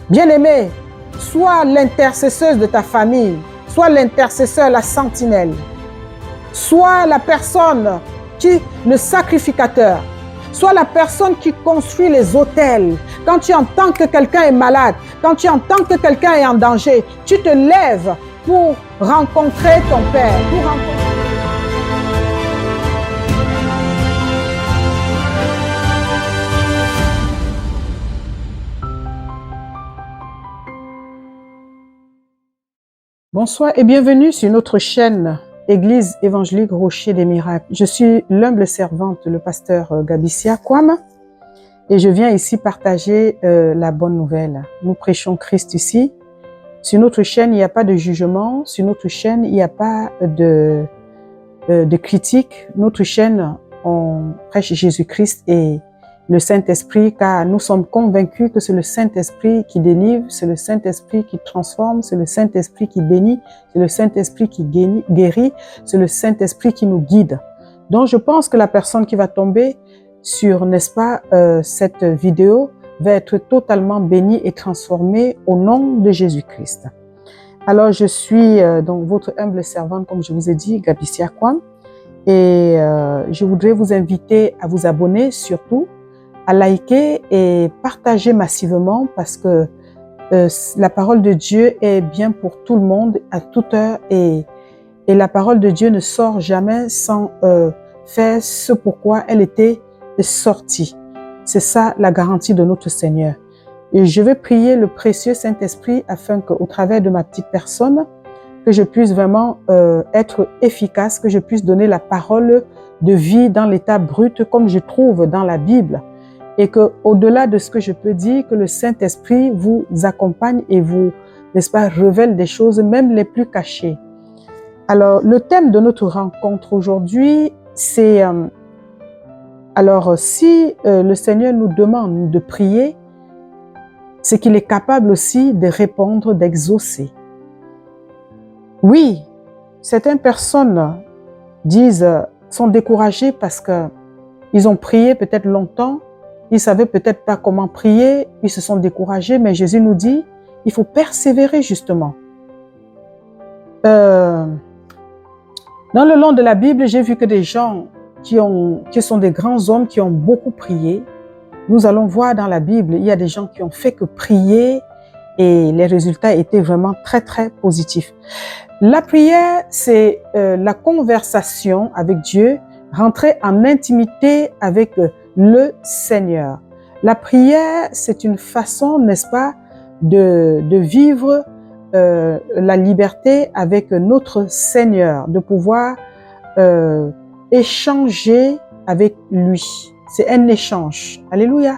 Bien-aimé, sois l'intercesseuse de ta famille, sois l'intercesseur, la sentinelle. Sois la personne le sacrificateur. Sois la personne qui construit les autels. Quand tu entends que quelqu'un est malade, quand tu entends que quelqu'un est en danger, tu te lèves pour rencontrer ton Père. Bonsoir et bienvenue sur notre chaîne Église évangélique Rocher des Miracles. Je suis l'humble servante, le pasteur Gabicia Kwam, et je viens ici partager la bonne nouvelle. Nous prêchons Christ ici. Sur notre chaîne, il n'y a pas de jugement. Sur notre chaîne, il n'y a pas de critique. Notre chaîne, on prêche Jésus-Christ et le Saint-Esprit, car nous sommes convaincus que c'est le Saint-Esprit qui délivre, c'est le Saint-Esprit qui transforme, c'est le Saint-Esprit qui bénit, c'est le Saint-Esprit qui guérit, c'est le Saint-Esprit qui nous guide. Donc je pense que la personne qui va tomber sur, n'est-ce pas, cette vidéo va être totalement bénie et transformée au nom de Jésus-Christ. Alors je suis donc votre humble servante, comme je vous ai dit, Gabicia Kwam, et je voudrais vous inviter à vous abonner surtout, à liker et partager massivement parce que la parole de Dieu est bien pour tout le monde à toute heure et la parole de Dieu ne sort jamais sans faire ce pourquoi elle était sortie. C'est ça la garantie de notre Seigneur. Et je vais prier le précieux Saint-Esprit afin qu'au travers de ma petite personne, que je puisse vraiment être efficace, que je puisse donner la parole de vie dans l'état brut comme je trouve dans la Bible. Et que, au-delà de ce que je peux dire, que le Saint-Esprit vous accompagne et vous, n'est-ce pas, révèle des choses, même les plus cachées. Alors, le thème de notre rencontre aujourd'hui, c'est, alors, si le Seigneur nous demande de prier, c'est qu'il est capable aussi de répondre, d'exaucer. Oui, certaines personnes sont découragées parce que ils ont prié peut-être longtemps, ils savaient peut-être pas comment prier, ils se sont découragés, mais Jésus nous dit, il faut persévérer justement. Dans le long de la Bible, j'ai vu que des gens qui sont des grands hommes qui ont beaucoup prié. Nous allons voir dans la Bible, il y a des gens qui ont fait que prier et les résultats étaient vraiment très très positifs. La prière, c'est la conversation avec Dieu, rentrer en intimité avec le Seigneur. La prière, c'est une façon, n'est-ce pas, de vivre la liberté avec notre Seigneur, de pouvoir échanger avec lui. C'est un échange. Alléluia.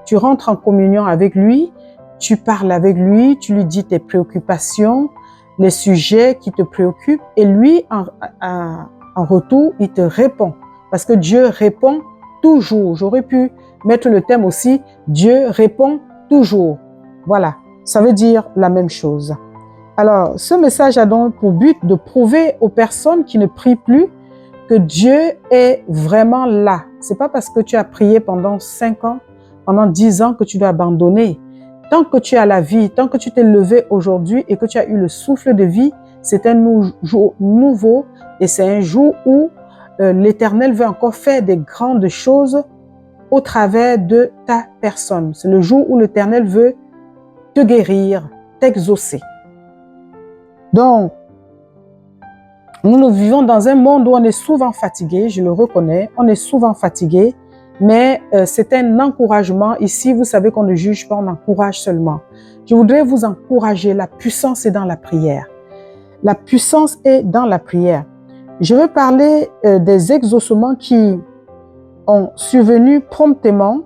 Tu rentres en communion avec lui, tu parles avec lui, tu lui dis tes préoccupations, les sujets qui te préoccupent, et lui, en retour, il te répond. Parce que Dieu répond toujours. J'aurais pu mettre le thème aussi, Dieu répond toujours. Voilà, ça veut dire la même chose. Alors, ce message a donc pour but de prouver aux personnes qui ne prient plus que Dieu est vraiment là. C'est pas parce que tu as prié pendant 5 ans, pendant 10 ans que tu dois abandonner. Tant que tu as la vie, tant que tu t'es levé aujourd'hui et que tu as eu le souffle de vie, c'est un jour nouveau et c'est un jour où l'Éternel veut encore faire des grandes choses au travers de ta personne. C'est le jour où l'Éternel veut te guérir, t'exaucer. Donc, nous vivons dans un monde où on est souvent fatigué, je le reconnais, on est souvent fatigué, mais c'est un encouragement. Ici, vous savez qu'on ne juge pas, on encourage seulement. Je voudrais vous encourager, la puissance est dans la prière. La puissance est dans la prière. Je veux parler des exaucements qui ont survenu promptement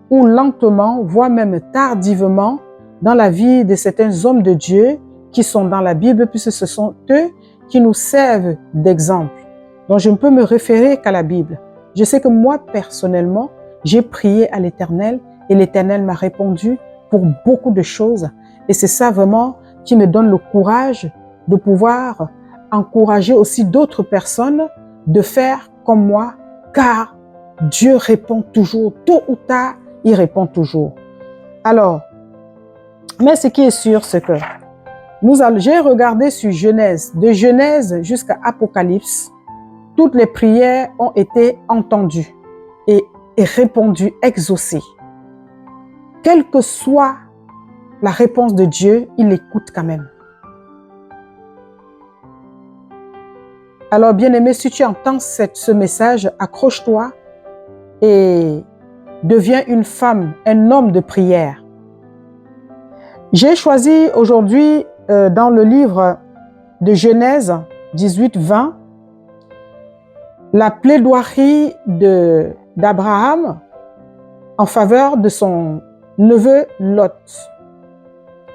ou lentement, voire même tardivement, dans la vie de certains hommes de Dieu qui sont dans la Bible, puisque ce sont eux qui nous servent d'exemple. Donc je ne peux me référer qu'à la Bible. Je sais que moi, personnellement, j'ai prié à l'Éternel et l'Éternel m'a répondu pour beaucoup de choses. Et c'est ça vraiment qui me donne le courage de pouvoir encourager aussi d'autres personnes de faire comme moi, car Dieu répond toujours, tôt ou tard, il répond toujours. Alors, Mais ce qui est sûr, c'est que j'ai regardé sur Genèse, de Genèse jusqu'à Apocalypse, toutes les prières ont été entendues et répondues, exaucées. Quelle que soit la réponse de Dieu, il écoute quand même. Alors, bien-aimé, si tu entends ce message, accroche-toi et deviens une femme, un homme de prière. J'ai choisi aujourd'hui, dans le livre de Genèse 18-20, la plaidoirie d'Abraham en faveur de son neveu Lot.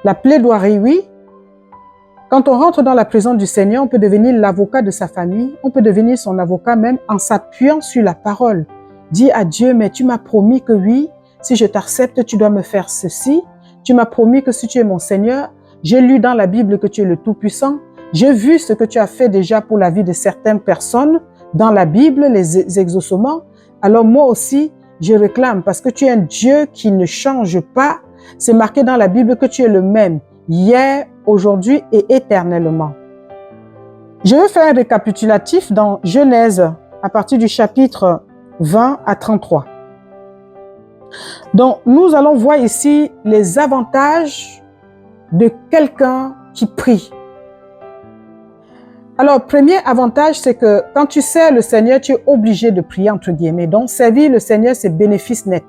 La plaidoirie, oui. Quand on rentre dans la présence du Seigneur, on peut devenir l'avocat de sa famille, on peut devenir son avocat même en s'appuyant sur la parole. Dis à Dieu, mais tu m'as promis que oui, si je t'accepte, tu dois me faire ceci. Tu m'as promis que si tu es mon Seigneur, j'ai lu dans la Bible que tu es le Tout-Puissant. J'ai vu ce que tu as fait déjà pour la vie de certaines personnes dans la Bible, les exaucements. Alors moi aussi, je réclame parce que tu es un Dieu qui ne change pas. C'est marqué dans la Bible que tu es le même, hier, aujourd'hui et éternellement. Je vais faire un récapitulatif dans Genèse à partir du chapitre 20 à 33. Donc, nous allons voir ici les avantages de quelqu'un qui prie. Alors, premier avantage, c'est que quand tu sers le Seigneur, tu es obligé de prier entre guillemets. Donc, servir le Seigneur, c'est bénéfice net.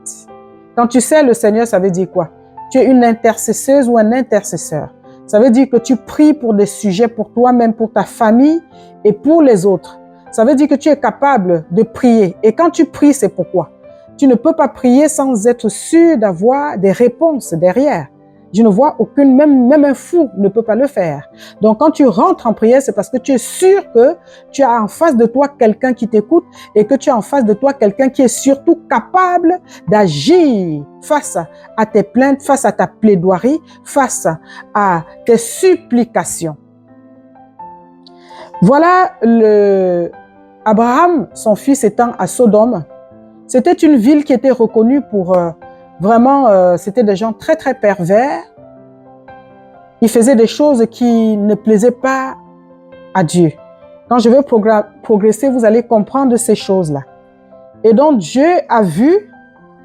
Quand tu sers le Seigneur, ça veut dire quoi? Tu es une intercesseuse ou un intercesseur. Ça veut dire que tu pries pour des sujets pour toi-même, pour ta famille et pour les autres. Ça veut dire que tu es capable de prier. Et quand tu pries, c'est pourquoi? Tu ne peux pas prier sans être sûr d'avoir des réponses derrière. Je ne vois aucune, même un fou ne peut pas le faire. Donc, quand tu rentres en prière, c'est parce que tu es sûr que tu as en face de toi quelqu'un qui t'écoute et que tu as en face de toi quelqu'un qui est surtout capable d'agir face à tes plaintes, face à ta plaidoirie, face à tes supplications. Voilà Abraham, son fils étant à Sodome. C'était une ville qui était reconnue pour c'était des gens très très pervers. Ils faisaient des choses qui ne plaisaient pas à Dieu. Quand je vais progresser, vous allez comprendre ces choses-là. Et donc Dieu a vu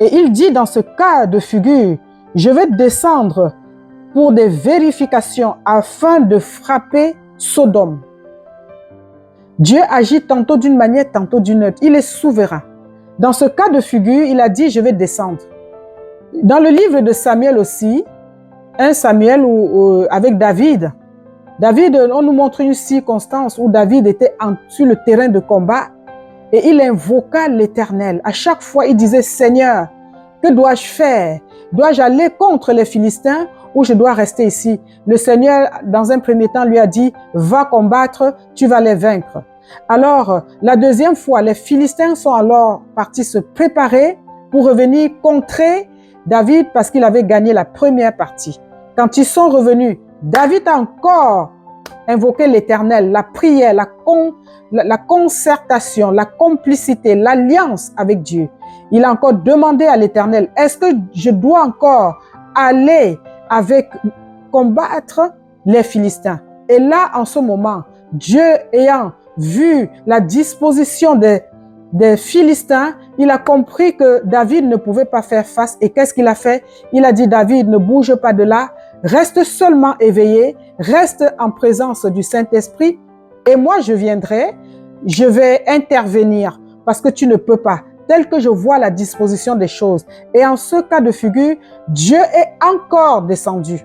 et il dit dans ce cas de figure, je vais descendre pour des vérifications afin de frapper Sodome. Dieu agit tantôt d'une manière, tantôt d'une autre. Il est souverain. Dans ce cas de figure, il a dit, je vais descendre. Dans le livre de Samuel aussi, un Samuel avec David, on nous montre une circonstance où David était sur le terrain de combat et il invoqua l'Éternel. À chaque fois, il disait, Seigneur, que dois-je faire? Dois-je aller contre les Philistins ou je dois rester ici? Le Seigneur, dans un premier temps, lui a dit, va combattre, tu vas les vaincre. Alors, la deuxième fois, les Philistins sont alors partis se préparer pour revenir contrer David parce qu'il avait gagné la première partie. Quand ils sont revenus, David a encore invoqué l'Éternel, la prière, la concertation, la complicité, l'alliance avec Dieu. Il a encore demandé à l'Éternel, est-ce que je dois encore aller combattre les Philistins? Et là, en ce moment, Dieu ayant vu la disposition des Philistins, il a compris que David ne pouvait pas faire face. Et qu'est-ce qu'il a fait? Il a dit, David, ne bouge pas de là, reste seulement éveillé, reste en présence du Saint-Esprit et moi je viendrai, je vais intervenir parce que tu ne peux pas, tel que je vois la disposition des choses. Et en ce cas de figure, Dieu est encore descendu.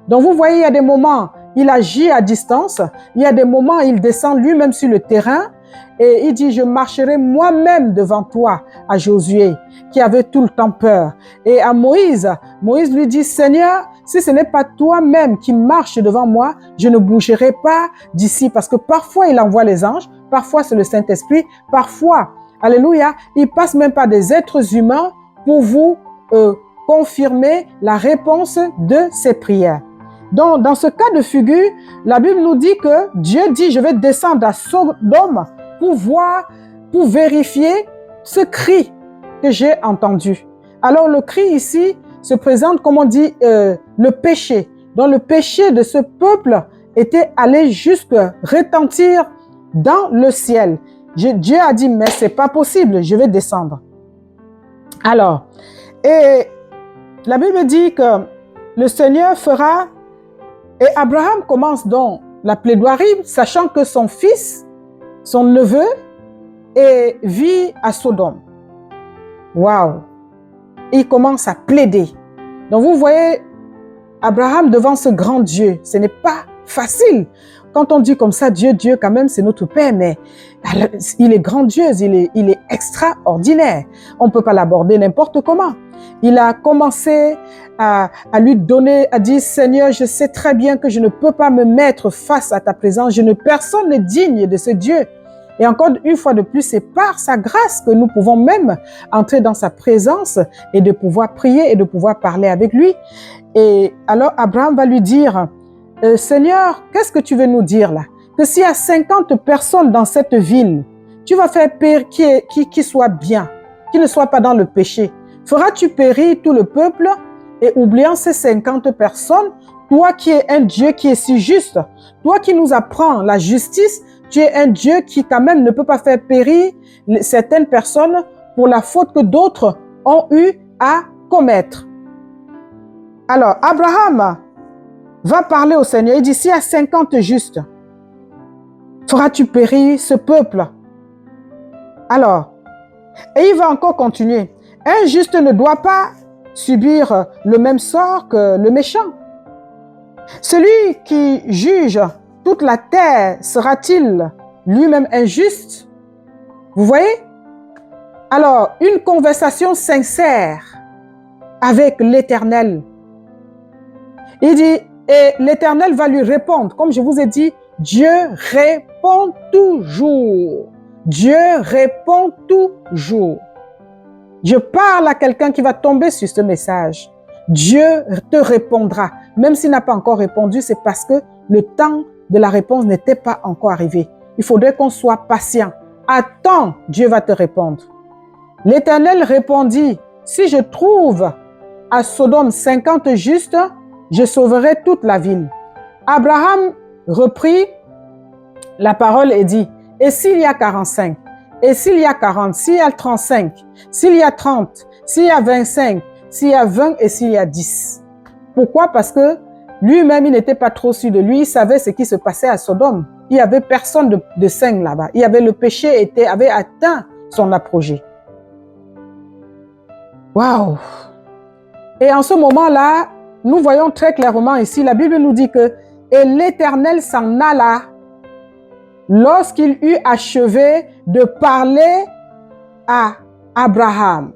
Donc vous voyez, il y a des moments, il agit à distance, il y a des moments, il descend lui-même sur le terrain et il dit, je marcherai moi-même devant toi, à Josué, qui avait tout le temps peur. Et à Moïse lui dit, Seigneur, si ce n'est pas toi-même qui marche devant moi, je ne bougerai pas d'ici. Parce que parfois, il envoie les anges, parfois c'est le Saint-Esprit, parfois, alléluia, il passe même par des êtres humains pour vous confirmer la réponse de ses prières. Donc, dans ce cas de figure, la Bible nous dit que Dieu dit, je vais descendre à Sodome pour voir, pour vérifier ce cri que j'ai entendu. Alors, le cri ici se présente, comme on dit, le péché. dont le péché de ce peuple était allé jusque retentir dans le ciel. Dieu a dit, mais c'est pas possible, je vais descendre. Alors, et la Bible dit que le Seigneur fera, et Abraham commence donc la plaidoirie, sachant que son fils, son neveu, vit à Sodome. Waouh! Il commence à plaider. Donc vous voyez, Abraham devant ce grand Dieu, ce n'est pas facile. Quand on dit comme ça, Dieu, quand même, c'est notre Père, mais il est grandiose, il est extraordinaire. On ne peut pas l'aborder n'importe comment. Il a commencé à lui donner, à dire, Seigneur, je sais très bien que je ne peux pas me mettre face à ta présence. Personne n'est digne de ce Dieu. Et encore une fois de plus, c'est par sa grâce que nous pouvons même entrer dans sa présence et de pouvoir prier et de pouvoir parler avec lui. Et alors Abraham va lui dire, Seigneur, qu'est-ce que tu veux nous dire là? Que s'il y a 50 personnes dans cette ville, tu vas faire périr qui soit bien, qui ne soit pas dans le péché. Feras-tu périr tout le peuple et oubliant ces 50 personnes, toi qui es un Dieu qui est si juste, toi qui nous apprends la justice, tu es un Dieu qui quand même ne peut pas faire périr certaines personnes pour la faute que d'autres ont eu à commettre. Alors, Abraham va parler au Seigneur. Il dit, s'il y a 50 justes, feras-tu périr ce peuple? Alors, et il va encore continuer. Un juste ne doit pas subir le même sort que le méchant. Celui qui juge toute la terre sera-t-il lui-même injuste? Vous voyez? Alors, une conversation sincère avec l'Éternel. Il dit, et l'Éternel va lui répondre. Comme je vous ai dit, Dieu répond toujours. Dieu répond toujours. Je parle à quelqu'un qui va tomber sur ce message. Dieu te répondra. Même s'il n'a pas encore répondu, c'est parce que le temps de la réponse n'était pas encore arrivé. Il faudrait qu'on soit patient. Attends, Dieu va te répondre. L'Éternel répondit, si je trouve à Sodome 50 justes, je sauverai toute la ville. Abraham reprit la parole et dit, et s'il y a 45, et s'il y a 40, s'il y a 35, s'il y a 30, s'il y a 25, s'il y a 20 et s'il y a 10. Pourquoi? Parce que lui-même, il n'était pas trop sûr de lui, il savait ce qui se passait à Sodome. Il n'y avait personne de saint là-bas. Il y avait le péché avait atteint son apogée. Waouh! Et en ce moment-là, nous voyons très clairement ici, la Bible nous dit que « Et l'Éternel s'en alla lorsqu'il eut achevé de parler à Abraham. »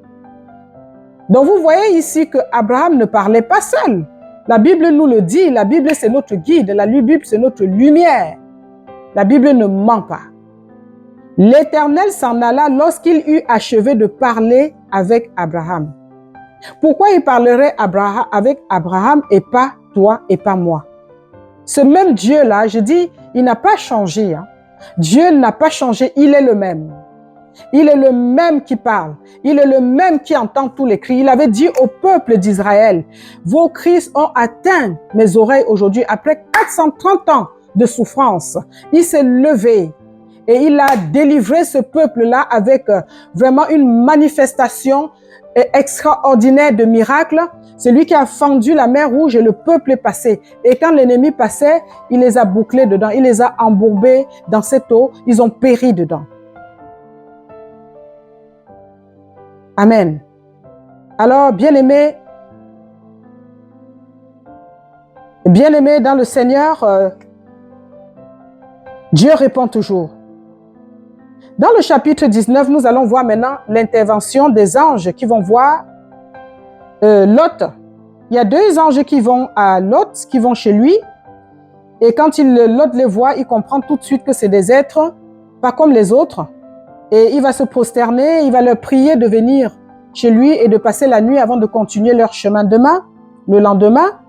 Donc vous voyez ici que Abraham ne parlait pas seul. La Bible nous le dit, la Bible c'est notre guide, la Bible c'est notre lumière. La Bible ne ment pas. L'Éternel s'en alla lorsqu'il eut achevé de parler avec Abraham. Pourquoi il parlerait avec Abraham et pas toi et pas moi? Ce même Dieu-là, je dis, il n'a pas changé. Hein. Dieu n'a pas changé, il est le même. Il est le même qui parle. Il est le même qui entend tous les cris. Il avait dit au peuple d'Israël, vos cris ont atteint mes oreilles aujourd'hui après 430 ans de souffrance. Il s'est levé et il a délivré ce peuple-là avec vraiment une manifestation extraordinaire de miracles. C'est lui qui a fendu la mer Rouge et le peuple est passé. Et quand l'ennemi passait, il les a bouclés dedans. Il les a embourbés dans cette eau. Ils ont péri dedans. Amen. Alors, bien-aimés dans le Seigneur, Dieu répond toujours. Dans le chapitre 19, nous allons voir maintenant l'intervention des anges qui vont voir Lot. Il y a 2 anges qui vont à Lot, qui vont chez lui. Et quand Lot les voit, il comprend tout de suite que c'est des êtres pas comme les autres. Et il va se prosterner, il va leur prier de venir chez lui et de passer la nuit avant de continuer leur chemin le lendemain.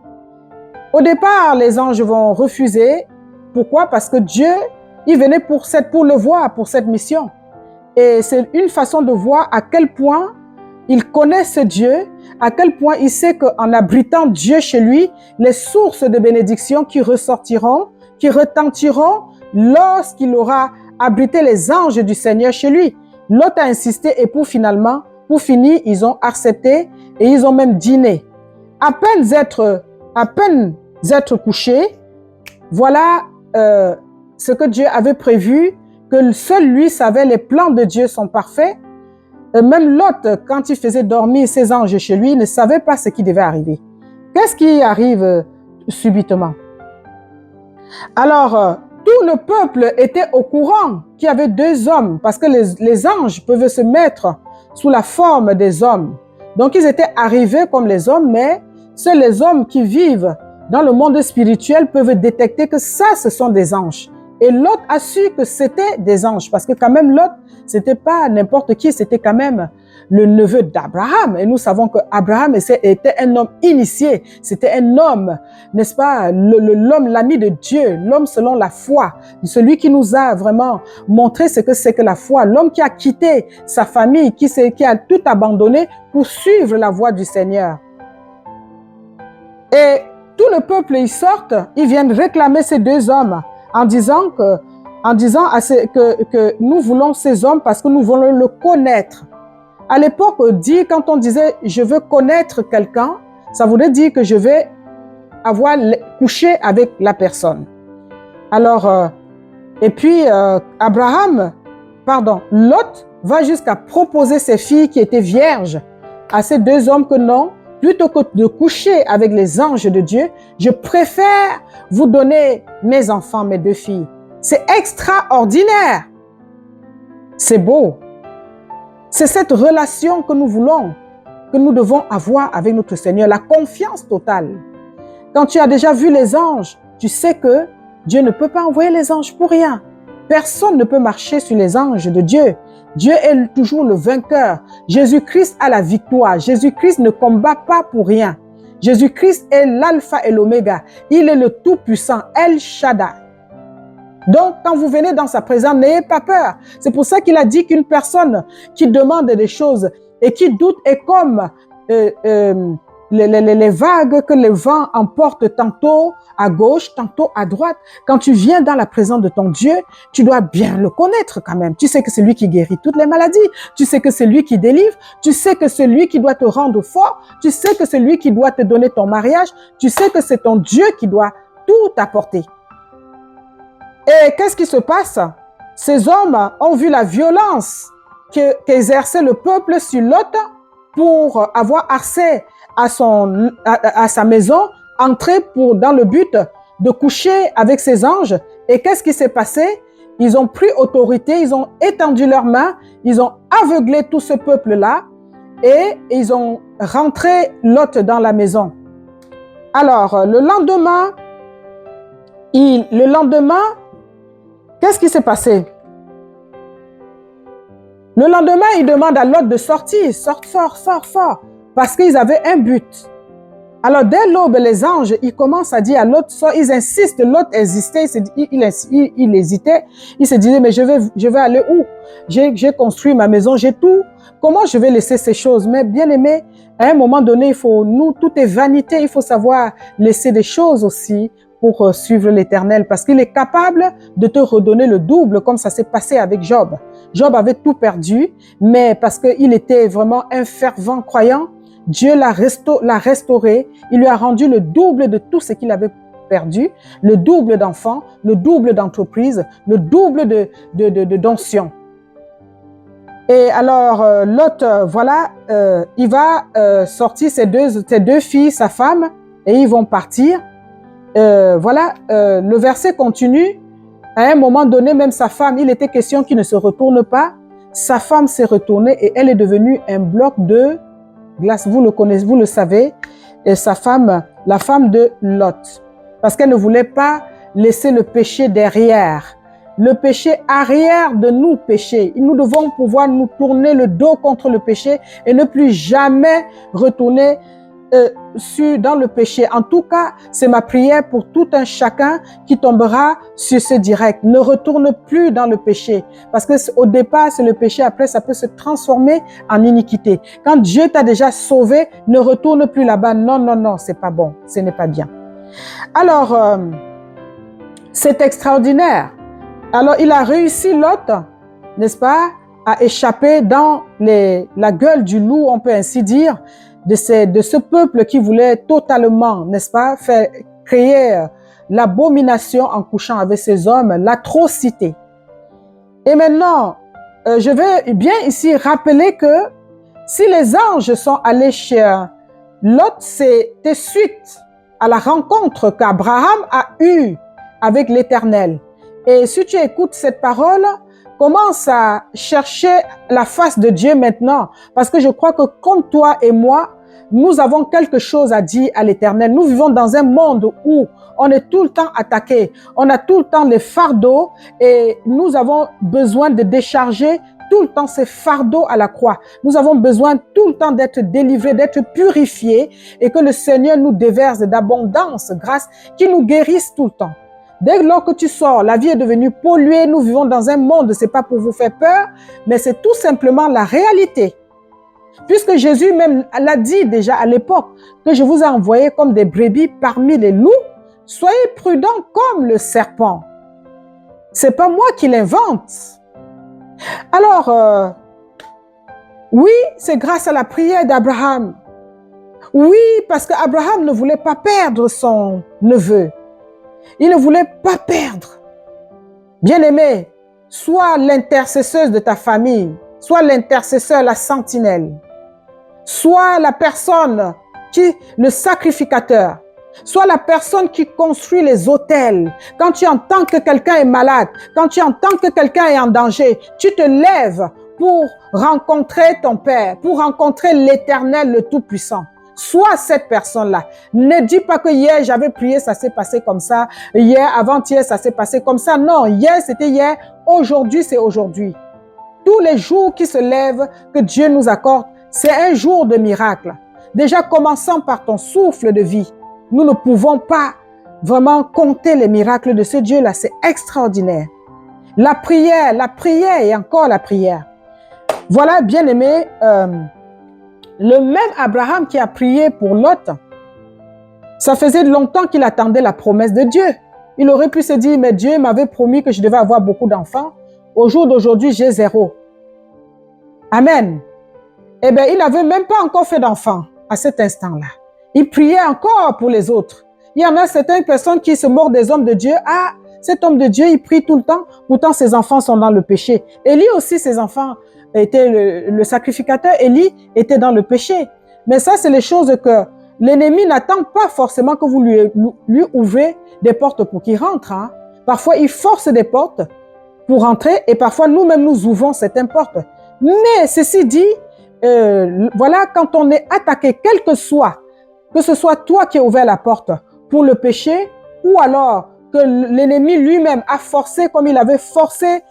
Au départ, les anges vont refuser. Pourquoi? Parce que Dieu, il venait pour le voir, pour cette mission. Et c'est une façon de voir à quel point il connaît ce Dieu, à quel point il sait qu'en abritant Dieu chez lui, les sources de bénédiction qui ressortiront, qui retentiront lorsqu'il aura abrité les anges du Seigneur chez lui. Lot a insisté et pour finir, ils ont accepté et ils ont même dîné. À peine être couchés, voilà ce que Dieu avait prévu, que seul lui savait, les plans de Dieu sont parfaits. Même Lot, quand il faisait dormir ses anges chez lui, ne savait pas ce qui devait arriver. Qu'est-ce qui arrive subitement? Alors, tout le peuple était au courant qu'il y avait deux hommes, parce que les anges peuvent se mettre sous la forme des hommes. Donc, ils étaient arrivés comme les hommes, mais seuls les hommes qui vivent dans le monde spirituel peuvent détecter que ça, ce sont des anges. Et Lot a su que c'était des anges, parce que quand même Lot, c'était pas n'importe qui, c'était quand même le neveu d'Abraham. Et nous savons que Abraham était un homme initié, c'était un homme, n'est-ce pas, l'homme, l'ami de Dieu, l'homme selon la foi, celui qui nous a vraiment montré ce que c'est que la foi, l'homme qui a quitté sa famille, qui a tout abandonné pour suivre la voie du Seigneur. Et tout le peuple, ils sortent, ils viennent réclamer ces deux hommes en disant que nous voulons ces hommes parce que nous voulons le connaître. À l'époque, quand on disait « je veux connaître quelqu'un », ça voulait dire que je vais avoir couché avec la personne. Alors, Lot va jusqu'à proposer ses filles qui étaient vierges à ces deux hommes que non, plutôt que de coucher avec les anges de Dieu, je préfère vous donner mes enfants, mes deux filles. C'est extraordinaire. C'est beau. C'est cette relation que nous voulons, que nous devons avoir avec notre Seigneur, la confiance totale. Quand tu as déjà vu les anges, tu sais que Dieu ne peut pas envoyer les anges pour rien. Personne ne peut marcher sur les anges de Dieu. Dieu est toujours le vainqueur. Jésus-Christ a la victoire. Jésus-Christ ne combat pas pour rien. Jésus-Christ est l'alpha et l'oméga. Il est le tout-puissant, El Shaddai. Donc, quand vous venez dans sa présence, n'ayez pas peur. C'est pour ça qu'il a dit qu'une personne qui demande des choses et qui doute est comme les vagues que le vent emporte tantôt à gauche, tantôt à droite. Quand tu viens dans la présence de ton Dieu, tu dois bien le connaître quand même. Tu sais que c'est lui qui guérit toutes les maladies. Tu sais que c'est lui qui délivre. Tu sais que c'est lui qui doit te rendre fort. Tu sais que c'est lui qui doit te donner ton mariage. Tu sais que c'est ton Dieu qui doit tout apporter. Et qu'est-ce qui se passe? Ces hommes ont vu la violence qu'exerçait le peuple sur Lot pour avoir accès à sa maison, entrer dans le but de coucher avec ses anges. Et qu'est-ce qui s'est passé? Ils ont pris autorité, ils ont étendu leurs mains, ils ont aveuglé tout ce peuple-là et ils ont rentré Lot dans la maison. Alors, le lendemain, qu'est-ce qui s'est passé? Le lendemain, il demande à Lot de sortir, sort, parce qu'ils avaient un but. Alors, dès l'aube, les anges, ils commencent à dire à Lot, sort, ils insistent, Lot hésitait, il hésitait, il se disait, mais je vais aller où? J'ai construit ma maison, j'ai tout, comment je vais laisser ces choses? Mais bien aimé, à un moment donné, tout est vanité, il faut savoir laisser des choses aussi pour suivre l'Éternel, parce qu'il est capable de te redonner le double, comme ça s'est passé avec Job. Job avait tout perdu, mais parce qu'il était vraiment un fervent croyant, Dieu l'a restauré, il lui a rendu le double de tout ce qu'il avait perdu, le double d'enfants, le double d'entreprises, le double d'onction. Et alors, Lot, il va sortir ses deux filles, sa femme, et ils vont partir. Le verset continue. À un moment donné, même sa femme, il était question qu'il ne se retourne pas. Sa femme s'est retournée et elle est devenue un bloc de glace. Vous le connaissez, vous le savez. Et sa femme, la femme de Lot. Parce qu'elle ne voulait pas laisser le péché derrière. Le péché arrière de nous pécher. Nous devons pouvoir nous tourner le dos contre le péché et ne plus jamais retourner dans le péché. En tout cas, c'est ma prière pour tout un chacun qui tombera sur ce direct. Ne retourne plus dans le péché. Parce que au départ, c'est le péché. Après, ça peut se transformer en iniquité. Quand Dieu t'a déjà sauvé, ne retourne plus là-bas. Non, non, non, c'est pas bon. Ce n'est pas bien. Alors, c'est extraordinaire. Alors, il a réussi, Lot, n'est-ce pas, à échapper dans la gueule du loup, on peut ainsi dire, de ce peuple qui voulait totalement, n'est-ce pas, créer l'abomination en couchant avec ces hommes, l'atrocité. Et maintenant, je vais bien ici rappeler que si les anges sont allés chez Lot, c'était suite à la rencontre qu'Abraham a eue avec l'Éternel. Et si tu écoutes cette parole, commence à chercher la face de Dieu maintenant, parce que je crois que comme toi et moi, nous avons quelque chose à dire à l'Éternel. Nous vivons dans un monde où on est tout le temps attaqué, on a tout le temps les fardeaux et nous avons besoin de décharger tout le temps ces fardeaux à la croix. Nous avons besoin tout le temps d'être délivrés, d'être purifiés et que le Seigneur nous déverse d'abondance, grâce, qui nous guérisse tout le temps. Dès lors que tu sors, la vie est devenue polluée, nous vivons dans un monde, c'est pas pour vous faire peur, mais c'est tout simplement la réalité. Puisque Jésus même l'a dit déjà à l'époque, que je vous ai envoyé comme des brebis parmi les loups, soyez prudents comme le serpent. C'est pas moi qui l'invente. Alors, oui, c'est grâce à la prière d'Abraham. Oui, parce qu'Abraham ne voulait pas perdre son neveu. Il ne voulait pas perdre. Bien-aimé, sois l'intercesseuse de ta famille, sois l'intercesseur, la sentinelle. Sois la personne le sacrificateur. Sois la personne qui construit les autels. Quand tu entends que quelqu'un est malade, quand tu entends que quelqu'un est en danger, tu te lèves pour rencontrer ton Père, pour rencontrer l'Éternel, le Tout-Puissant. Sois cette personne-là. Ne dis pas que hier, j'avais prié, ça s'est passé comme ça. Hier, avant-hier, ça s'est passé comme ça. Non, hier, c'était hier. Aujourd'hui, c'est aujourd'hui. Tous les jours qui se lèvent, que Dieu nous accorde, c'est un jour de miracle. Déjà, commençant par ton souffle de vie. Nous ne pouvons pas vraiment compter les miracles de ce Dieu-là. C'est extraordinaire. La prière et encore la prière. Voilà, bien-aimé, le même Abraham qui a prié pour Lot, ça faisait longtemps qu'il attendait la promesse de Dieu. Il aurait pu se dire, mais Dieu m'avait promis que je devais avoir beaucoup d'enfants. Au jour d'aujourd'hui, j'ai 0. Amen. Eh bien, il n'avait même pas encore fait d'enfants à cet instant-là. Il priait encore pour les autres. Il y en a certaines personnes qui se moquent des hommes de Dieu. Ah, cet homme de Dieu, il prie tout le temps. Pourtant, ses enfants sont dans le péché. Élie aussi, ses enfants étaient le sacrificateur. Élie était dans le péché. Mais ça, c'est les choses que l'ennemi n'attend pas forcément que vous lui ouvrez des portes pour qu'il rentre. Hein. Parfois, il force des portes pour rentrer et parfois, nous-mêmes, nous ouvrons certaines portes. Mais ceci dit, voilà, quand on est attaqué, quel que ce soit toi qui as ouvert la porte pour le péché, ou alors que l'ennemi lui-même a forcé, comme il avait forcé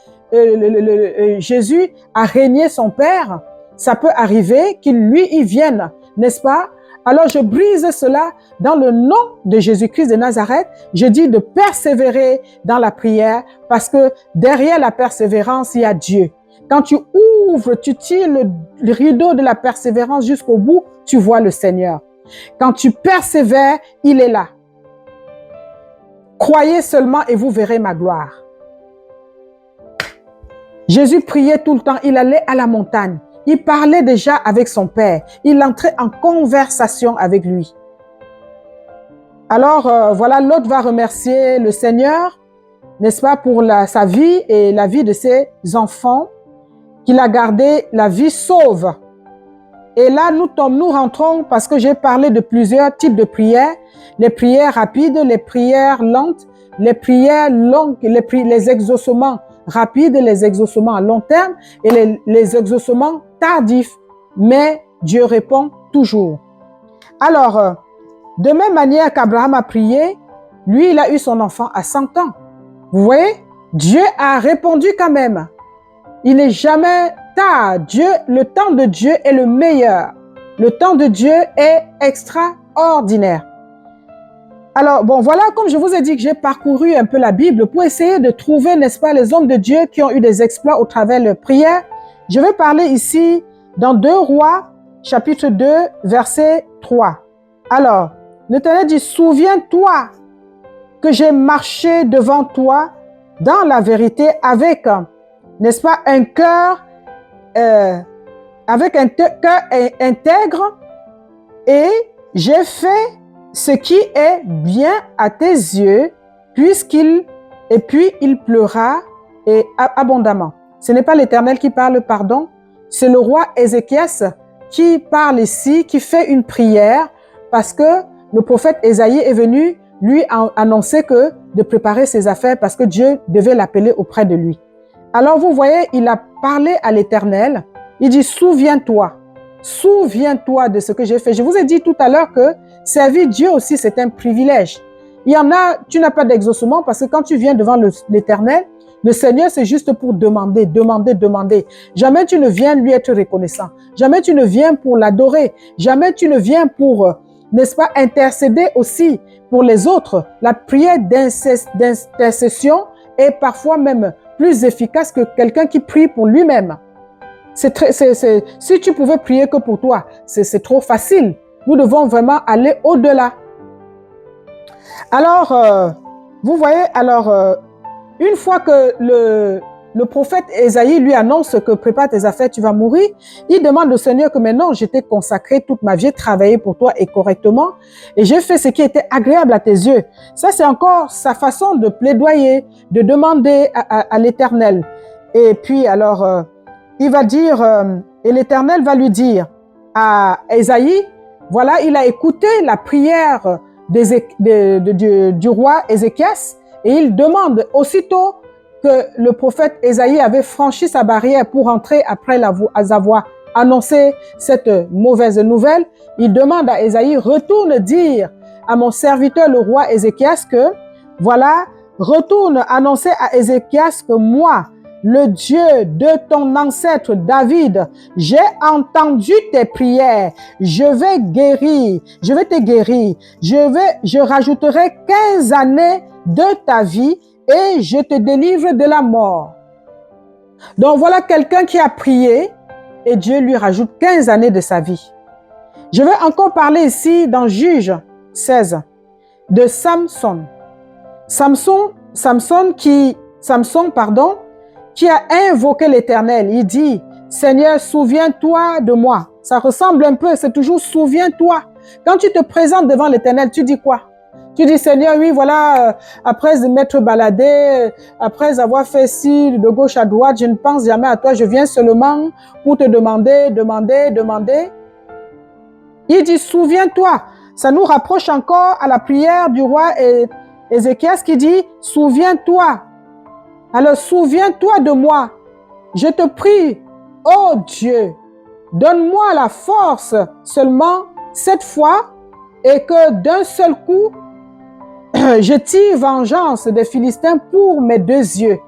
Jésus à régner son Père, ça peut arriver qu'il y vienne, n'est-ce pas? Alors je brise cela dans le nom de Jésus-Christ de Nazareth. Je dis de persévérer dans la prière parce que derrière la persévérance, il y a Dieu. Quand tu ouvres, tu tires le rideau de la persévérance jusqu'au bout, tu vois le Seigneur. Quand tu persévères, il est là. Croyez seulement et vous verrez ma gloire. Jésus priait tout le temps, il allait à la montagne. Il parlait déjà avec son Père. Il entrait en conversation avec lui. Alors, voilà, l'autre va remercier le Seigneur, n'est-ce pas, pour sa vie et la vie de ses enfants, qu'il a gardé la vie sauve. Et là, nous rentrons parce que j'ai parlé de plusieurs types de prières. Les prières rapides, les prières lentes, les prières longues, les exaucements rapides, les exaucements à long terme et les exaucements tardifs. Mais Dieu répond toujours. Alors, de même manière qu'Abraham a prié, lui, il a eu son enfant à 100 ans. Vous voyez, Dieu a répondu quand même. Il n'est jamais tard. Le temps de Dieu est le meilleur. Le temps de Dieu est extraordinaire. Alors, bon, voilà, comme je vous ai dit que j'ai parcouru un peu la Bible pour essayer de trouver, n'est-ce pas, les hommes de Dieu qui ont eu des exploits au travers de leur prière. Je vais parler ici dans 2 Rois, chapitre 2, verset 3. Alors, l'Éternel dit, souviens-toi que j'ai marché devant toi dans la vérité avec, n'est-ce pas, un cœur intègre, et j'ai fait ce qui est bien à tes yeux, puis il pleura et abondamment. Ce n'est pas l'Éternel qui parle, pardon, c'est le roi Ézéchias qui parle ici, qui fait une prière, parce que le prophète Ésaïe est venu lui annoncer de préparer ses affaires parce que Dieu devait l'appeler auprès de lui. Alors vous voyez, il a parlé à l'Éternel, il dit, souviens-toi de ce que j'ai fait. Je vous ai dit tout à l'heure que servir Dieu aussi, c'est un privilège. Il y en a, tu n'as pas d'exaucement parce que quand tu viens devant l'Éternel, le Seigneur, c'est juste pour demander. Jamais tu ne viens lui être reconnaissant. Jamais tu ne viens pour l'adorer. Jamais tu ne viens pour, n'est-ce pas, intercéder aussi pour les autres. La prière d'intercession est parfois même plus efficace que quelqu'un qui prie pour lui-même. Si tu pouvais prier que pour toi, c'est trop facile. Nous devons vraiment aller au-delà. Alors, vous voyez, une fois que le prophète Ésaïe lui annonce que prépare tes affaires, tu vas mourir, il demande au Seigneur que maintenant je t'ai consacré toute ma vie, travaillé pour toi et correctement, et j'ai fait ce qui était agréable à tes yeux. Ça, c'est encore sa façon de plaidoyer, de demander à l'Éternel. Et puis alors, il va dire, et l'Éternel va lui dire à Ésaïe, voilà, il a écouté la prière du roi Ézéchias, et il demande aussitôt que le prophète Ésaïe avait franchi sa barrière pour entrer après avoir annoncé cette mauvaise nouvelle, il demande à Ésaïe, retourne dire à mon serviteur le roi Ézéchias que, voilà, retourne annoncer à Ézéchias que moi, le Dieu de ton ancêtre David, j'ai entendu tes prières, je vais te guérir, je rajouterai 15 années de ta vie et je te délivre de la mort. Donc voilà quelqu'un qui a prié et Dieu lui rajoute 15 années de sa vie. Je vais encore parler ici dans Juge 16 de Samson. Samson qui a invoqué l'Éternel. Il dit, Seigneur, souviens-toi de moi. Ça ressemble un peu, c'est toujours souviens-toi. Quand tu te présentes devant l'Éternel, tu dis quoi? Tu dis, Seigneur, oui, voilà, après m'être baladé, après avoir fait ci, de gauche à droite, je ne pense jamais à toi, je viens seulement pour te demander. Il dit, souviens-toi. Ça nous rapproche encore à la prière du roi Ézéchias qui dit, souviens-toi. Alors, souviens-toi de moi. Je te prie, oh Dieu, donne-moi la force seulement cette fois et que d'un seul coup, je tire vengeance des Philistins pour mes 2 yeux.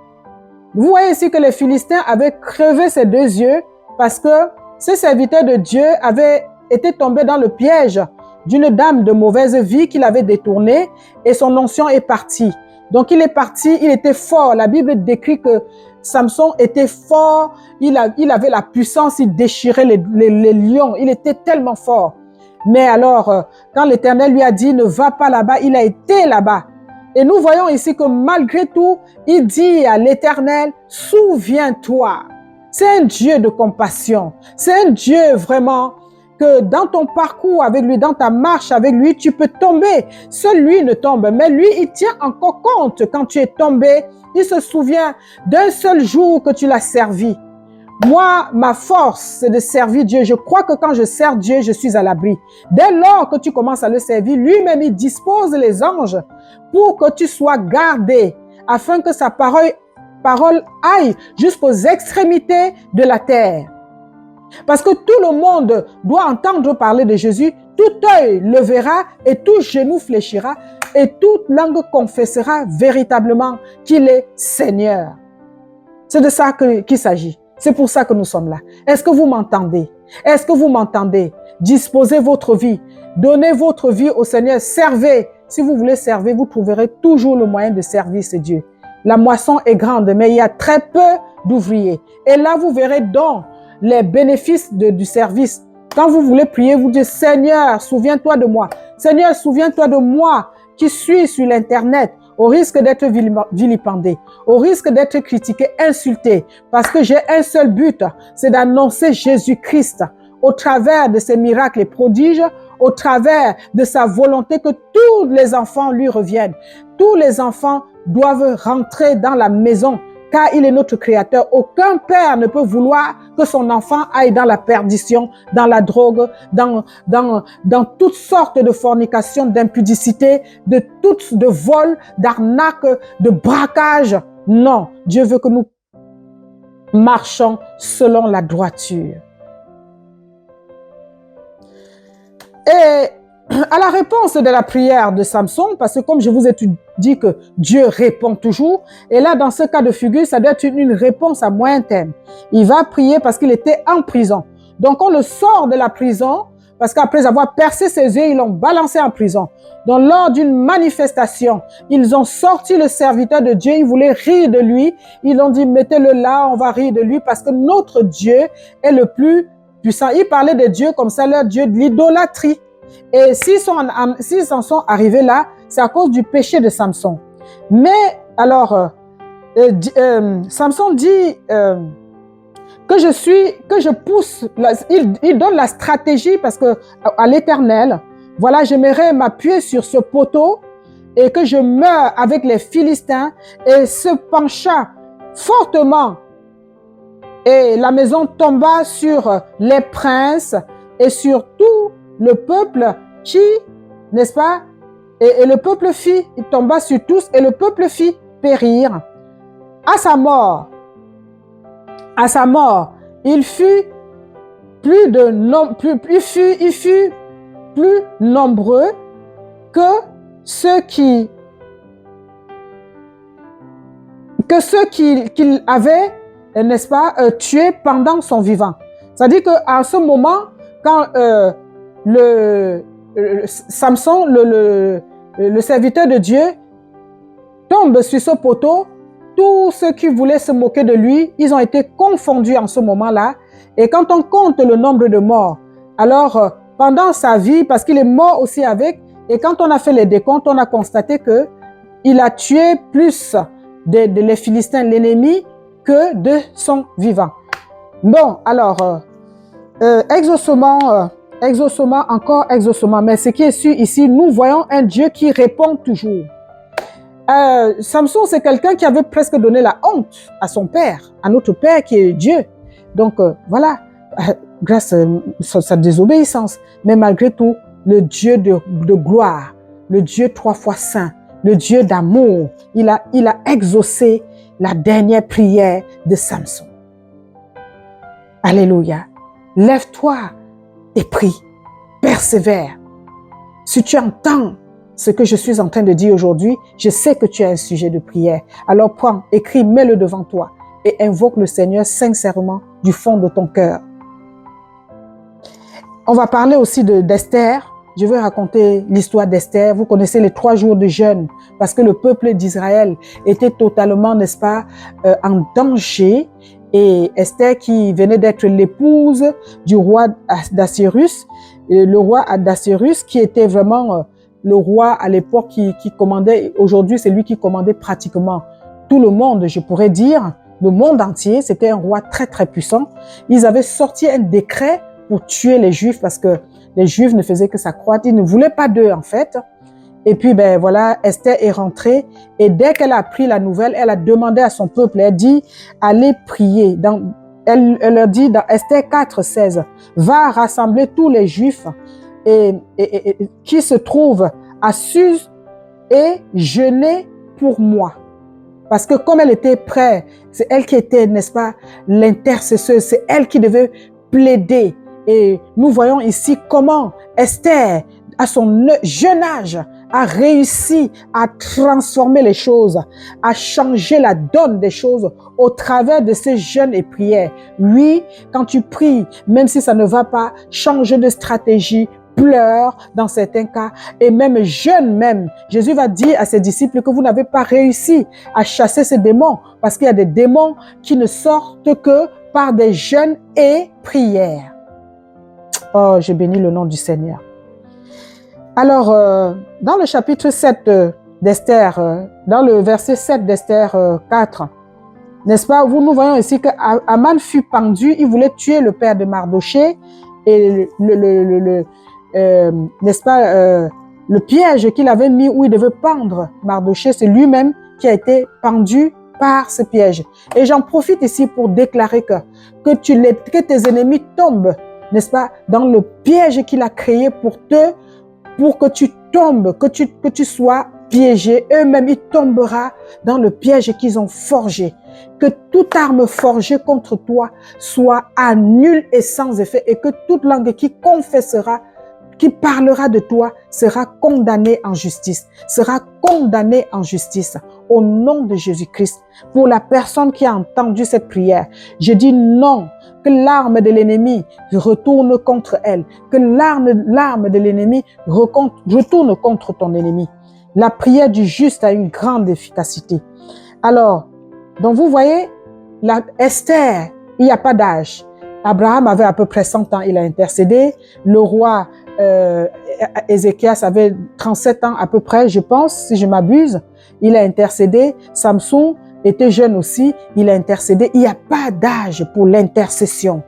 Vous voyez ici que les Philistins avaient crevé ses 2 yeux parce que ce serviteur de Dieu avait été tombé dans le piège d'une dame de mauvaise vie qu'il avait détournée et son onction est partie. Donc il est parti, il était fort. La Bible décrit que Samson était fort, il avait la puissance, il déchirait les lions, il était tellement fort. Mais alors, quand l'Éternel lui a dit, ne va pas là-bas, il a été là-bas. Et nous voyons ici que malgré tout, il dit à l'Éternel, souviens-toi. C'est un Dieu de compassion. C'est un Dieu vraiment que dans ton parcours avec lui, dans ta marche avec lui, tu peux tomber. Seul lui ne tombe, mais lui, il tient encore compte quand tu es tombé. Il se souvient d'un seul jour que tu l'as servi. Moi, ma force, c'est de servir Dieu. Je crois que quand je sers Dieu, je suis à l'abri. Dès lors que tu commences à le servir, lui-même, il dispose les anges pour que tu sois gardé, afin que sa parole aille jusqu'aux extrémités de la terre. Parce que tout le monde doit entendre parler de Jésus, tout œil le verra et tout genou fléchira et toute langue confessera véritablement qu'il est Seigneur. C'est de ça qu'il s'agit. C'est pour ça que nous sommes là. Est-ce que vous m'entendez? Est-ce que vous m'entendez? disposez votre vie, donnez votre vie au Seigneur, servez. Si vous voulez servir, vous trouverez toujours le moyen de servir ce Dieu. La moisson est grande, mais il y a très peu d'ouvriers. Et là, vous verrez donc les bénéfices du service. Quand vous voulez prier, vous dites, Seigneur, souviens-toi de moi. Seigneur, souviens-toi de moi qui suis sur l'Internet, au risque d'être vilipendé, au risque d'être critiqué, insulté, parce que j'ai un seul but, c'est d'annoncer Jésus-Christ au travers de ses miracles et prodiges, au travers de sa volonté que tous les enfants lui reviennent. Tous les enfants doivent rentrer dans la maison, car il est notre créateur. Aucun père ne peut vouloir que son enfant aille dans la perdition, dans la drogue, dans toutes sortes de fornications, d'impudicité, de vol, d'arnaque, de braquage. Non, Dieu veut que nous marchons selon la droiture. Et à la réponse de la prière de Samson, parce que comme je vous ai dit que Dieu répond toujours, et là dans ce cas de figure, ça doit être une réponse à moyen terme. Il va prier parce qu'il était en prison. Donc on le sort de la prison, parce qu'après avoir percé ses yeux, ils l'ont balancé en prison. Donc lors d'une manifestation, ils ont sorti le serviteur de Dieu, ils voulaient rire de lui, ils ont dit mettez-le là, on va rire de lui, parce que notre Dieu est le plus puissant. Ils parlaient de Dieu comme ça, leur Dieu de l'idolâtrie. Et s'ils en sont arrivés là, c'est à cause du péché de Samson. Mais alors, Samson dit que je pousse, il donne la stratégie parce que à l'Éternel, voilà, j'aimerais m'appuyer sur ce poteau et que je meure avec les Philistins, et se pencha fortement. Et la maison tomba sur les princes et sur tout le peuple qui, n'est-ce pas, et le peuple il tomba sur tous et le peuple fit périr. À sa mort, il fut plus nombreux que ceux qu'il avait, n'est-ce pas, tués pendant son vivant. C'est-à-dire qu'à ce moment, quand Samson, le serviteur de Dieu, tombe sur ce poteau, tous ceux qui voulaient se moquer de lui, ils ont été confondus en ce moment-là. Et quand on compte le nombre de morts, alors pendant sa vie, parce qu'il est mort aussi avec, et quand on a fait les décomptes, on a constaté que il a tué plus les Philistins, l'ennemi, que de son vivant. Bon, alors, exaucement, mais ce qui est sûr ici, nous voyons un Dieu qui répond toujours. Samson, c'est quelqu'un qui avait presque donné la honte à son père, à notre père qui est Dieu. Donc voilà, grâce à sa désobéissance, mais malgré tout, le Dieu de gloire, le Dieu 3 fois saint, le Dieu d'amour, il a exaucé la dernière prière de Samson. Alléluia. Lève-toi et prie, persévère. Si tu entends ce que je suis en train de dire aujourd'hui, je sais que tu as un sujet de prière. Alors prends, écris, mets-le devant toi et invoque le Seigneur sincèrement du fond de ton cœur. On va parler aussi d'Esther. Je vais raconter l'histoire d'Esther. Vous connaissez les 3 jours de jeûne parce que le peuple d'Israël était totalement, n'est-ce pas, en danger. Et Esther, qui venait d'être l'épouse du roi d'Assyrus, le roi d'Assyrus qui était vraiment le roi à l'époque qui commandait, aujourd'hui c'est lui qui commandait pratiquement tout le monde, je pourrais dire, le monde entier. C'était un roi très très puissant. Ils avaient sorti un décret pour tuer les Juifs parce que les Juifs ne faisaient que s'accroître, ils ne voulaient pas d'eux en fait. Et puis ben voilà, Esther est rentrée et dès qu'elle a appris la nouvelle, elle a demandé à son peuple, elle dit allez prier. Elle leur dit dans Esther 4:16, va rassembler tous les Juifs et qui se trouvent à Suse et jeûner pour moi. Parce que comme elle était prête, c'est elle qui était, n'est-ce pas, l'intercesseuse, c'est elle qui devait plaider. Et nous voyons ici comment Esther, à son jeune âge, a réussi à transformer les choses, à changer la donne des choses au travers de ces jeûnes et prières. Oui, quand tu pries, même si ça ne va pas, change de stratégie, pleure dans certains cas, et même jeûne même. Jésus va dire à ses disciples que vous n'avez pas réussi à chasser ces démons, parce qu'il y a des démons qui ne sortent que par des jeûnes et prières. Oh, je bénis le nom du Seigneur. Alors, dans le chapitre 7 d'Esther, dans le verset 7 d'Esther 4, n'est-ce pas, nous voyons ici que Aman fut pendu, il voulait tuer le père de Mardoché, et n'est-ce pas, le piège qu'il avait mis où il devait pendre Mardoché, c'est lui-même qui a été pendu par ce piège. Et j'en profite ici pour déclarer que tes ennemis tombent, n'est-ce pas, dans le piège qu'il a créé pour que tu tombes, que tu sois piégé. Eux-mêmes, il tombera dans le piège qu'ils ont forgé. Que toute arme forgée contre toi soit à nul et sans effet, et que toute langue qui confessera, qui parlera de toi, sera condamnée en justice, sera condamnée en justice. Au nom de Jésus-Christ, pour la personne qui a entendu cette prière, je dis non, que l'arme de l'ennemi retourne contre elle, que l'arme de l'ennemi retourne contre ton ennemi. La prière du juste a une grande efficacité. Alors, donc vous voyez, Esther, il n'y a pas d'âge. Abraham avait à peu près 100 ans, il a intercédé. Le roi Ézéchias avait 37 ans à peu près, je pense, si je m'abuse. Il a intercédé. Samson était jeune aussi, il a intercédé. Il n'y a pas d'âge pour l'intercession.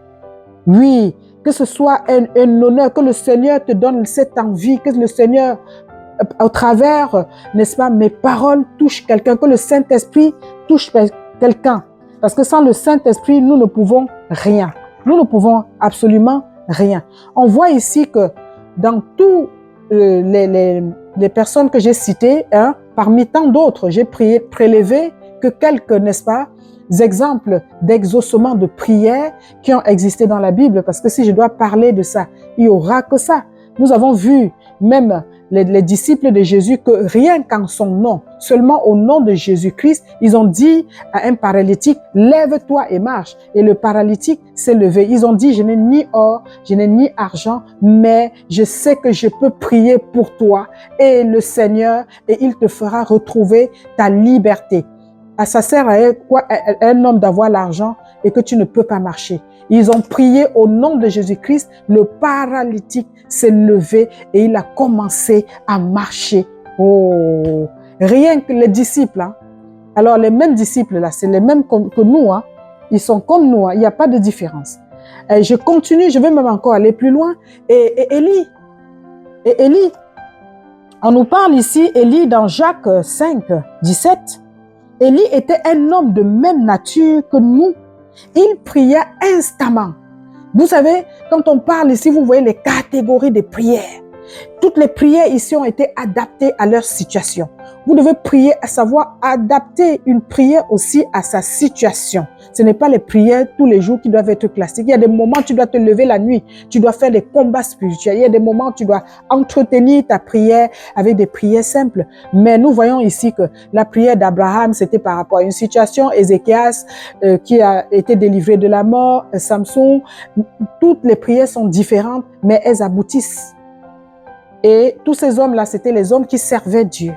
Oui, que ce soit un honneur, que le Seigneur te donne cette envie, que le Seigneur, au travers, n'est-ce pas, mes paroles touchent quelqu'un, que le Saint-Esprit touche quelqu'un. Parce que sans le Saint-Esprit, nous ne pouvons rien. Nous ne pouvons absolument rien. On voit ici que dans tous les personnes que j'ai citées, hein, parmi tant d'autres, j'ai prélevé que quelques, n'est-ce pas, exemples d'exaucement de prières qui ont existé dans la Bible, parce que si je dois parler de ça, il n'y aura que ça. Nous avons vu même les disciples de Jésus que rien qu'en son nom, seulement au nom de Jésus-Christ, ils ont dit à un paralytique, lève-toi et marche. Et le paralytique s'est levé. Ils ont dit, je n'ai ni or, je n'ai ni argent, mais je sais que je peux prier pour toi et le Seigneur, et il te fera retrouver ta liberté. Ça sert à quoi un homme d'avoir l'argent et que tu ne peux pas marcher? Ils ont prié au nom de Jésus-Christ, le paralytique s'est levé et il a commencé à marcher. Oh, rien que les disciples, hein. Alors les mêmes disciples là, c'est les mêmes que nous, hein. Ils sont comme nous, hein. Il n'y a pas de différence. Et je continue, je vais même encore aller plus loin. Et Élie, on nous parle ici, Élie dans Jacques 5, 17. Élie était un homme de même nature que nous. Il pria instamment. Vous savez, quand on parle ici, vous voyez les catégories de prières. Toutes les prières ici ont été adaptées à leur situation. Vous devez prier, à savoir adapter une prière aussi à sa situation. Ce n'est pas les prières tous les jours qui doivent être classiques. Il y a des moments où tu dois te lever la nuit, tu dois faire des combats spirituels. Il y a des moments où tu dois entretenir ta prière avec des prières simples. Mais nous voyons ici que la prière d'Abraham, c'était par rapport à une situation. Ézéchias qui a été délivré de la mort, Samson. Toutes les prières sont différentes, mais elles aboutissent. Et tous ces hommes-là, c'était les hommes qui servaient Dieu.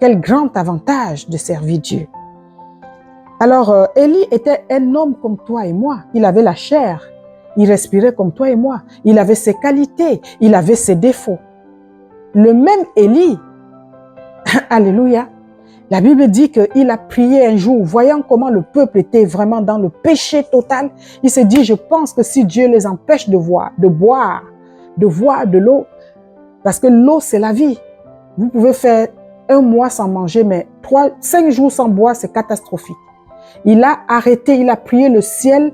Quel grand avantage de servir Dieu. Alors, Élie était un homme comme toi et moi. Il avait la chair. Il respirait comme toi et moi. Il avait ses qualités. Il avait ses défauts. Le même Élie, alléluia, la Bible dit qu'il a prié un jour, voyant comment le peuple était vraiment dans le péché total. Il s'est dit, je pense que si Dieu les empêche de boire de l'eau, parce que l'eau, c'est la vie. Vous pouvez faire 1 mois sans manger, mais 5 jours sans boire, c'est catastrophique. Il a arrêté, il a prié, le ciel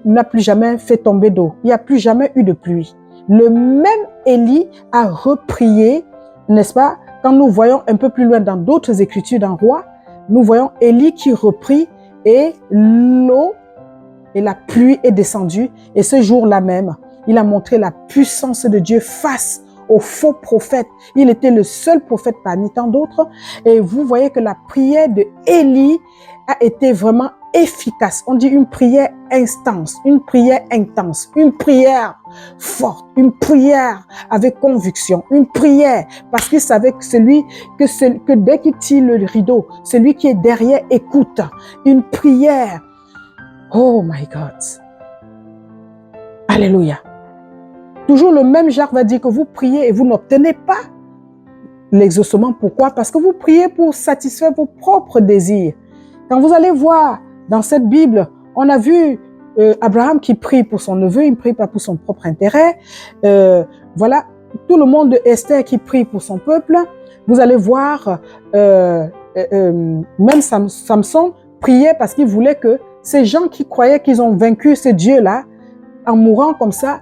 n'a plus jamais fait tomber d'eau. Il n'y a plus jamais eu de pluie. Le même Élie a reprié, n'est-ce pas? Quand nous voyons un peu plus loin dans d'autres écritures d'un roi, nous voyons Élie qui reprit et l'eau et la pluie est descendue. Et ce jour-là même, il a montré la puissance de Dieu face aux faux prophètes. Il était le seul prophète parmi tant d'autres. Et vous voyez que la prière de Élie a été vraiment efficace. On dit une prière intense, une prière forte, une prière avec conviction, une prière parce qu'il savait que dès qu'il tire le rideau, celui qui est derrière écoute. Une prière. Oh my God. Alléluia. Toujours le même Jacques va dire que vous priez et vous n'obtenez pas l'exaucement. Pourquoi? Parce que vous priez pour satisfaire vos propres désirs. Quand vous allez voir dans cette Bible, on a vu Abraham qui prie pour son neveu, il ne prie pas pour son propre intérêt. Voilà, tout le monde de Esther qui prie pour son peuple. Vous allez voir, même Samson priait parce qu'il voulait que ces gens qui croyaient qu'ils ont vaincu ce Dieu-là, en mourant comme ça,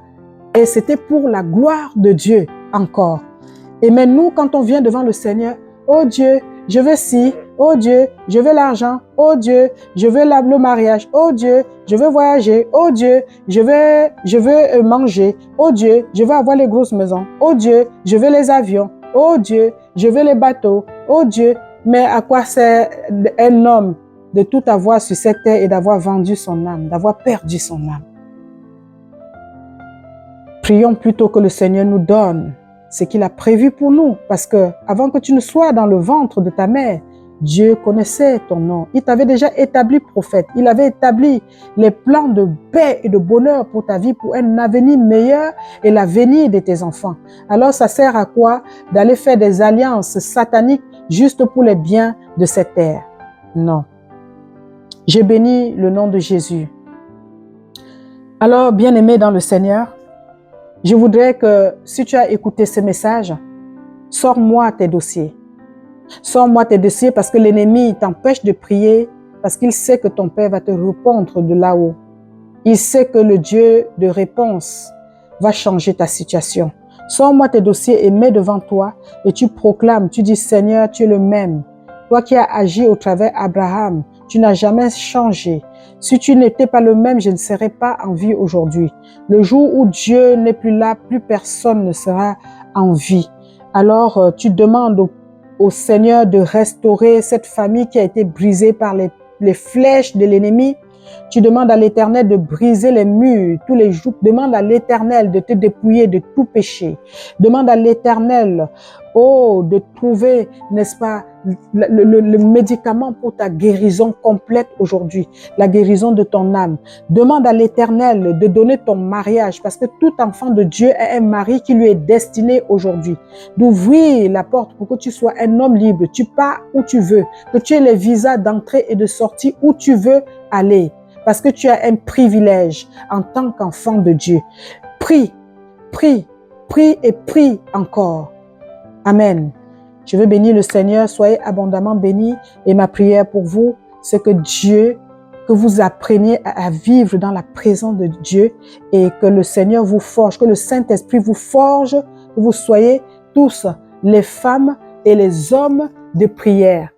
et c'était pour la gloire de Dieu encore. Et mais nous, quand on vient devant le Seigneur, oh Dieu, je veux ci, oh Dieu, je veux l'argent, oh Dieu, je veux le mariage, oh Dieu, je veux voyager, oh Dieu, je veux manger, oh Dieu, je veux avoir les grosses maisons, oh Dieu, je veux les avions, oh Dieu, je veux les bateaux, oh Dieu. Mais à quoi sert un homme de tout avoir sur cette terre et d'avoir vendu son âme, d'avoir perdu son âme? Prions plutôt que le Seigneur nous donne ce qu'il a prévu pour nous. Parce que avant que tu ne sois dans le ventre de ta mère, Dieu connaissait ton nom. Il t'avait déjà établi prophète. Il avait établi les plans de paix et de bonheur pour ta vie, pour un avenir meilleur et l'avenir de tes enfants. Alors ça sert à quoi d'aller faire des alliances sataniques juste pour les biens de cette terre? Non. J'ai béni le nom de Jésus. Alors, bien-aimé dans le Seigneur, je voudrais que si tu as écouté ce message, sors-moi tes dossiers. Sors-moi tes dossiers parce que l'ennemi t'empêche de prier parce qu'il sait que ton Père va te répondre de là-haut. Il sait que le Dieu de réponse va changer ta situation. Sors-moi tes dossiers et mets devant toi et tu proclames, tu dis Seigneur, tu es le même. Toi qui as agi au travers d'Abraham, tu n'as jamais changé. Si tu n'étais pas le même, je ne serais pas en vie aujourd'hui. Le jour où Dieu n'est plus là, plus personne ne sera en vie. Alors, tu demandes au Seigneur de restaurer cette famille qui a été brisée par les flèches de l'ennemi. Tu demandes à l'Éternel de briser les murs tous les jours. Demande à l'Éternel de te dépouiller de tout péché. Demande à l'Éternel, de trouver, n'est-ce pas, le médicament pour ta guérison complète aujourd'hui, la guérison de ton âme. Demande à l'Éternel de donner ton mariage parce que tout enfant de Dieu est un mari qui lui est destiné aujourd'hui. D'ouvrir la porte pour que tu sois un homme libre, tu pars où tu veux, que tu aies les visas d'entrée et de sortie où tu veux aller parce que tu as un privilège en tant qu'enfant de Dieu. Prie, prie, prie et prie encore. Amen. Je veux bénir le Seigneur, soyez abondamment bénis et ma prière pour vous, c'est que Dieu, que vous appreniez à vivre dans la présence de Dieu et que le Seigneur vous forge, que le Saint-Esprit vous forge, que vous soyez tous les femmes et les hommes de prière.